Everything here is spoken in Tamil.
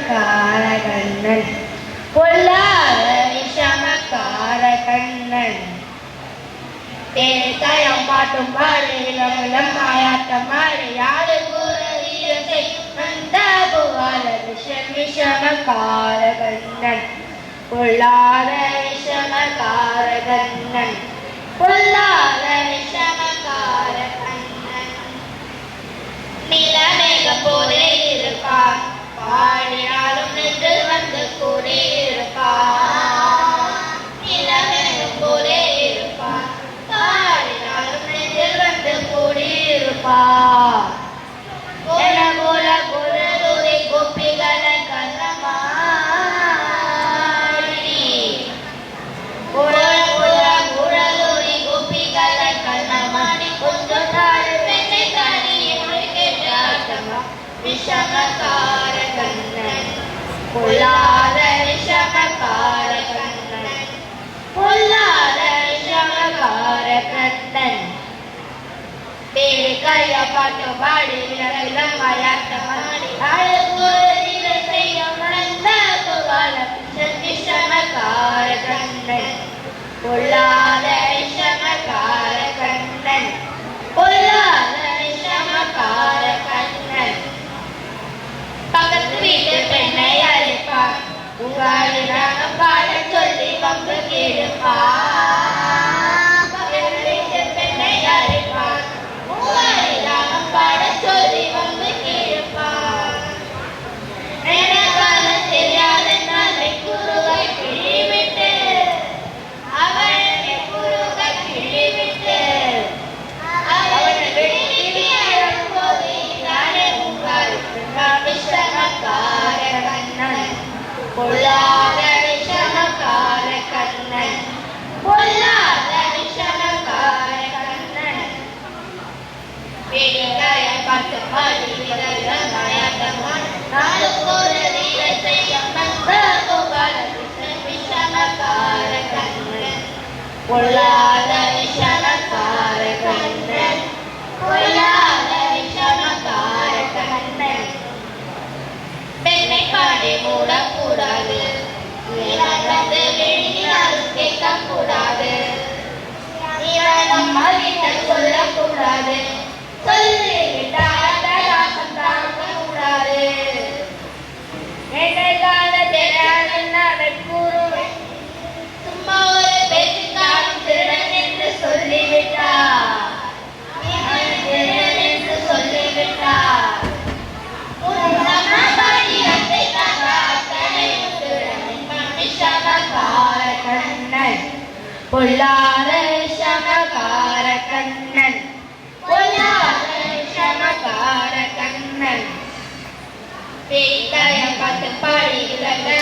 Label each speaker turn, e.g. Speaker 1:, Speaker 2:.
Speaker 1: விஷமக்கார கண்ணன் பொல்லாத விஷமக்கார கண்ணன் தேர்தயம் பாட்டும் பாடு இளமுலம் மாயாட்டம் மாடு யாரு கூற வீரத்தை அந்த புகார விஷமக்கார கண்ணன் பொல்லாத விஷமக்கார கண்ணன் பொல்லாத விஷமக்கார கண்ணன் நிலமேக போலே இருப்பான் பாடினாலும் நின்று வந்து கூறியிருப்பான் நிலமேக போலே இருப்பான் பாடினாலும் நெஞ்சில் வந்து கூடியிருப்பான் போல குரலுரை கோப்பிகளை கண்ணமாடி குரலுரை கோப்பிகளை கண்ணமாடி கொஞ்சம் நாடு பெண்ணை தாடி என்று கேட்டாட்டமா விஷமக்கார கண்ணன் பொல்லாத விஷமக்கார கண்ணன் பொல்லாத விஷமக்கார கண்ணன் பேருக்கைய பாட்டு பாடி விலகிலம் மயாட்டமாடி அழகு செய்ய மறந்த புகார விஷமக்கார கண்ணன் பொல்லாத விஷமக்கார கண்ணன் பொல்லாத விஷமக்கார கண்ணன் பக்கத்து வீட்டு பெண்ணை அழைப்பான் உங்களிடம் பாட சொல்லி பங்கு கேடுப்பான் பக்கத்து வீட்டு பெண்ணை அழைப்பான் உங்களிடம் பாட சொல்லி பங்கு கேடுப்பான் எனக்கான தெரியாத நாளை குருவை கிழிவிட்டு அவனை குருவை கிழிவிட்டு அவனை வெளியே போது நானே உங்களுக்கு விஷமக்கார கண்ணன் பொல்லாத விஷமக்கார கண்ணன் பொல்லாத விஷமக்கார கண்ணன் வேடிக்கைய பார்த்து பாடி விரல்கள் மயக்கமான நாலு ஒரு வீர செய்ய மந்த புகார விஷமக்கார கண்ணன் பொல்லாத விஷமக்கார கண்ணன் பொல்லாத விஷமக்கார கண்ணன் பெண்ணை பாடி மூடக்கூடாது வந்து வெளியினாலும் கேட்கக்கூடாது அம்மா வீட்டில் சொல்லக்கூடாது சொல்லிவிட்டால் தாங்க கூடாது என்னைக்கான தெரியாத கூறுவேன் சும்மா ஒரு பேச்சுக்காரும் திருடன் என்று சொல்லிவிட்டார் திருடன் என்று சொல்லிவிட்டார் பொல்லாத விஷமக்கார கண்ணன் பொல்லாத விஷமக்கார கண்ணன் பேய்தாயம் பார்த்து பாடி விலக